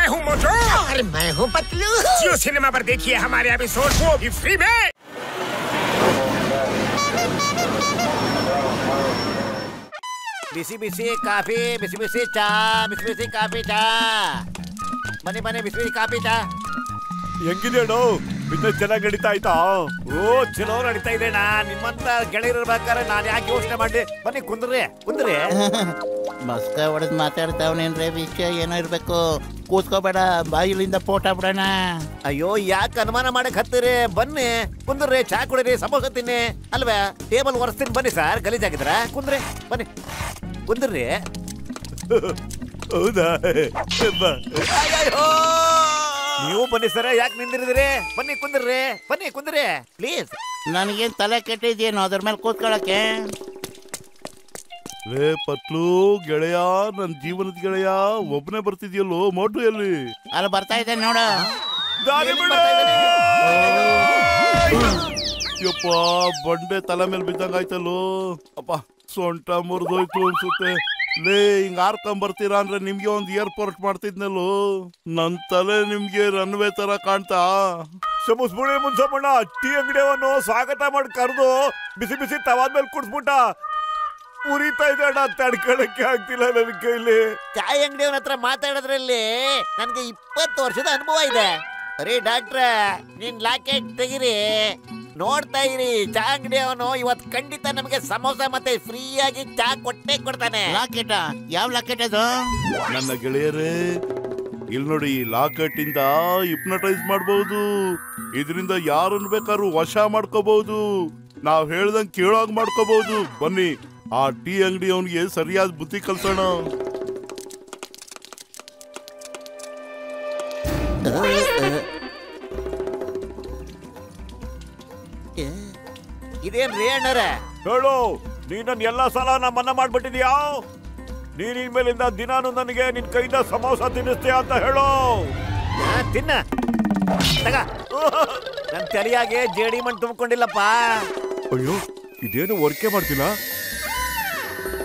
मैं हूँ मोटू और मैं हूँ पतलू। जियो सिनेमा पर देखिए हमारे एपिसोड को भी फ्री में। बिसी बिसी ಕಾಫಿ, ಬಿಸಿ ಬಿಸಿ ಚಾ, ಬಿಸಿ ಬಿಸಿ ಕಾಫಿ ಚಾ. ಬನ್ನಿ ಬನ್ನಿ, ಬಿಸಿ ಬಿಸಿ ಕಾಫಿ ಚಾ. ಹೆಂಗಿದೆ ಅಣ್ಣ? ಬಿಸ್ನೆಸ್ ಚೆನ್ನಾಗಿ ನಡೀತಾ ಆಯ್ತಾ? ಓ ಚಲೋ ನಡೀತಾ ಇದೆ ಅಣ್ಣ. ನಿಮ್ಮಂತ ಗೆಳೆಯರಿರ್ಬೇಕಾದ್ರೆ ನಾನು ಯಾಕೆ ಯೋಚನೆ ಮಾಡಿ. ಬನ್ನಿ ಕುಂದ್ರಿ ಕುಂದ್ರಿ. ಮಸ್ಕ ಹೊಡೆದ್ ಮಾತಾಡ್ತಾವನೇನ್ರಿ, ವಿಷಯ ಏನೋ ಇರ್ಬೇಕು. ಕೂತ್ಕೋಬೇಡ, ಬಾಯಿಲಿಂದ ಫೋಟೋ ಬಿಡೋಣ. ಅಯ್ಯೋ ಯಾಕೆ ಅನುಮಾನ ಮಾಡಕ್ ಹತ್ತೀರಿ? ಬನ್ನಿ ಕುಂದ್ರಿ, ಚಾ ಕುಡಿರಿ, ಸಮೋಸ ತಿನ್ನಿ. ಅಲ್ವಾ ಟೇಬಲ್ ಒರೆಸ್ತೀನಿ ಬನ್ನಿ ಸರ್. ಗಲೀಜಾಗಿದ್ರ ಕುಂದ್ರಿ, ಬನ್ನಿ ಕುಂದ್ರಿ. ಹೌದಾ? ನೀವು ಬನ್ನಿ ಸರ, ಯಾಕೆ ನಿಂದಿರಿದಿರಿ? ಬನ್ನಿ ಕುಂದ್ರಿ, ಬನ್ನಿ ಕುಂದ್ರಿ ಪ್ಲೀಸ್. ನನಗೇನ್ ತಲೆ ಕೆಟ್ಟಿದ್ಯೇನೋ ಅದ್ರ ಮೇಲೆ ಕೂತ್ಕೊಳಕ್ಕೆ? ಲೇ ಪತ್ಲು ಗೆಳೆಯ, ನನ್ ಜೀವನದ ಗೆಳೆಯ ಒಬ್ಬನೇ ಬರ್ತಿದ್ಯಲ್ಲೋ. ಮೋಟು ಎಲ್ಲಿ? ಅಲ್ಲಿ ಬರ್ತಾ ಇದೆ ನೋಡ. ಯಪ್ಪ, ಬಂಡೆ ತಲೆ ಮೇಲೆ ಬಿದ್ದಂಗ ಆಯ್ತಲ್ಲೋ. ಅಪ್ಪ, ಸೊಂಟ ಮುರಿದೋಯ್ತು ಅನ್ಸುತ್ತೆ. ಲೇ, ಹಿಂಗ ಹಾರ್ಕೊಂಡ್ ಬರ್ತೀರಾ ಅಂದ್ರೆ ನಿಮ್ಗೆ ಒಂದ್ ಏರ್ಪೋರ್ಟ್ ಮಾಡ್ತಿದ್ನಲ್ಲೋ. ನನ್ ತಲೆ ನಿಮ್ಗೆ ರನ್ವೇ ತರ ಕಾಣ್ತಾ? ಸಮುಸ್ಬುಡಿ ಮುನ್ಸಮ್ಮಣ್ಣ ಟೀ ಅಂಗಡಿಯವನು ಸ್ವಾಗತ ಮಾಡಿ ಕರೆದು ಬಿಸಿ ಬಿಸಿ ತವಾದ್ಮೇಲೆ ಕುಡ್ಸ್ಬಿಟ್ಟ. ಉರಿತಾ ಇದೆ ಅಣ್ಣ, ತಡ್ಕೊಳಕ್ಕೆ ಆಗ್ತಿಲ್ಲ ನನ್ನ ಕೈಲಿ. ಚಾಯ್ ಅಂಗಡಿಯವನ ಹತ್ರ ಮಾತಾಡೋದ್ರಲ್ಲಿ ನನ್ಗೆ 20 ವರ್ಷದ ಅನುಭವ ಇದೆ. ಅರೇ ಡಾಕ್ಟ್ರ, ನಿನ್ ಲಾಕೆಟ್ ತೆಗಿರಿ, ನೋಡ್ತಾ ಇರಿ. ಚಾ ಅಂಗಡಿಯವನು ಇವತ್ತು ಖಂಡಿತ ನಮಗೆ ಸಮೋಸ ಮತ್ತೆ ಫ್ರೀ ಆಗಿ ಚಾ ಕೊಟ್ಟೆ ಕೊಡ್ತಾನೆ. ಲಾಕೆಟ್? ಯಾವ ಲಾಕೆಟ್ ಅದು? ನನ್ನ ಗೆಳೆಯರೇ, ಇಲ್ಲಿ ನೋಡಿ, ಈ ಲಾಕೆಟ್ ಇಂದ ಹಿಪ್ನಟೈಸ್ ಮಾಡಬಹುದು. ಇದರಿಂದ ಯಾರನ್ನು ಬೇಕಾದ್ರೂ ವಶ ಮಾಡ್ಕೋಬಹುದು. ನಾವ್ ಹೇಳ್ದಂಗ್ ಕೇಳೋಗ್ ಮಾಡ್ಕೋಬಹುದು. ಬನ್ನಿ, ಆ ಟೀ ಅಂಗಡಿ ಅವನಿಗೆ ಸರಿಯಾದ ಬುದ್ಧಿ ಕಲ್ಸೋಣ. ಇದೇನ್ರಿ ಅಣ್ಣರ? ಹೇಳು, ನೀನ್ ಎಲ್ಲಾ ಸಲ ನಮ್ಮನ್ನ ಮಾಡ್ಬಿಟ್ಟಿದ್ಯಾ? ನೀನ್ ಇನ್ಮೇಲಿಂದ ದಿನಾನು ನನಗೆ ನಿನ್ ಕೈಯಿಂದ ಸಮೋಸ ತಿನ್ನಿಸ್ತೀಯ ಅಂತ ಹೇಳು. ತಿನ್ನ ತಗ. ನನ್ ತಲೆಯಾಗೆ ಜೇಡಿ ಮಣ್ಣು ತುಂಬಿಕೊಂಡಿಲ್ಲಪ್ಪ. ಅಯ್ಯೋ, ಇದೇನು ವರ್ಕೆ ಮಾಡ್ತಿಲ್ಲ.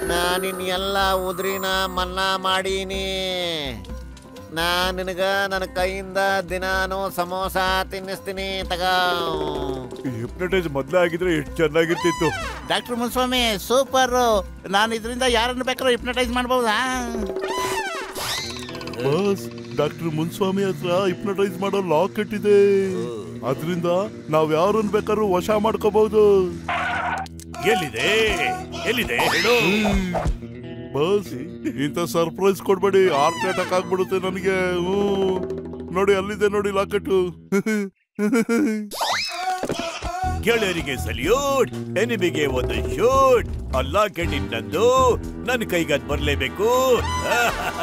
ನಾನಿನ್ ಎಲ್ಲ ಉದ್ರಿನ ಮನ್ನಾ ಮಾಡೀನಿ. ನಿನಗ ನನ್ನ ಕೈಯಿಂದ ದಿನಾನು ಸಮೋಸ ತಿನ್ನಿಸ್ತೀನಿ, ತಗ. ಹಿಪ್ನಟೈಸ್ ಮೊದ್ಲೇ ಆಗಿದ್ರೆ ಎಷ್ಟು ಚೆನ್ನಾಗಿರ್ತಿತ್ತು. Doctor Muniswamy super. ನಾನು ಇದರಿಂದ ಯಾರನ್ನು ಬೇಕಾದ್ರೂ ಹಿಪ್ನಟೈಸ್ ಮಾಡಬಹುದಾ? ಬಸ್, ಡಾಕ್ಟರ್ ಮುನ್ಸ್ವಾಮಿ ಹತ್ರ ಹಿಪ್ನಟೈಸ್ ಮಾಡೋ ಲಾಕೆಟ್ ಇದೆ. ಅದರಿಂದ ನಾವ್ ಯಾರನ್ನು ಬೇಕಾದ್ರೂ ವಶ ಮಾಡ್ಕೋಬಹುದು. ಎಲ್ಲಿದೆ ಎಲ್ಲಿದೆ ಹೇಳು. ಬಸ್, ಇಂತ ಸರ್ಪ್ರೈಸ್ ಕೊಡ್ಬೇಡಿ, ಹಾರ್ಟ್ ಅಟ್ಯಾಕ್ ಆಗ್ಬಿಡುತ್ತೆ ನನಗೆ. ನೋಡಿ, ಅಲ್ಲಿದೆ ನೋಡಿ ಲಾಕೆಟ್. ಗೆಳೆಯರಿಗೆ ಸಲ್ಯೂಟ್, ಎನಿಮಿಗೆ ಒಂದು ಶೂಟ್. ಅಲ್ಲ ಕೆಣ್ಣಿನಂದು ನನ್ನ ಕೈಗದ್ ಬರ್ಲೇಬೇಕು.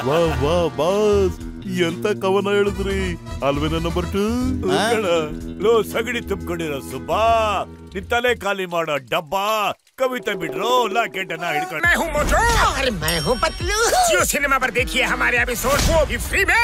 ವಾ ವಾ ಬಾಸ್, ಎಂತ ಕವನ ಹೇಳಿದ್ರಿ ಅಲ್ವೇನ ನಂಬರ್ 2? ಲೋ ಸಗಡಿ ತುಂಬಿಕೊಂಡಿರೋ ಸುಬ್ಬಾ, ನಿನ್ ತಲೆ ಖಾಲಿ ಮಾಡೋ ಡಬ್ಬ. ಕವಿತಾ ಬಿಡ್ರೋ, ಲಾಕೆಟ್ ಅನ್ನ ಹಿಡ್ಕೊಂಡು. मैं हूँ मोटू और मैं हूँ पतलू। जियो सिनेमा पर देखिए हमारे एपिसोड को भी फ्री में।